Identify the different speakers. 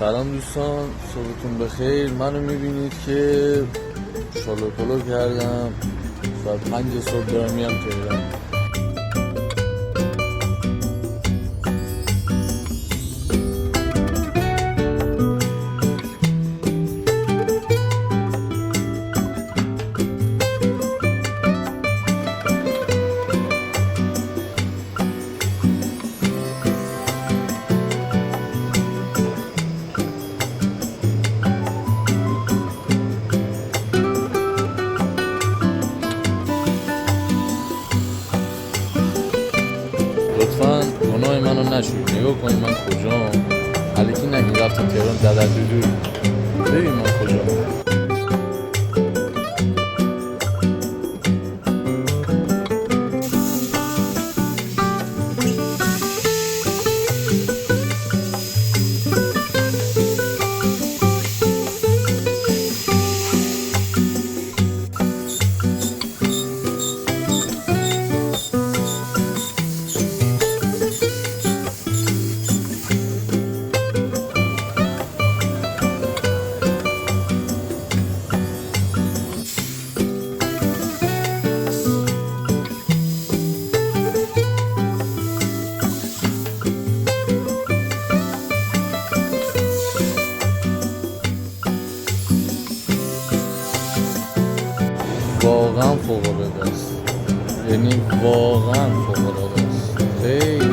Speaker 1: سلام دوستان، صبحتون بخیر. منو میبینید که شلو پلو کردم، ساعت 5 صبح دارم میام تهران. لطفاً گناه منو نشوید، نگاه کنید من کجام. الکی نگید رفتم تهران ددردودو. ببین من کجام. واقعا فوق‌العاده است، یعنی واقعا فوق‌العاده است. خیلی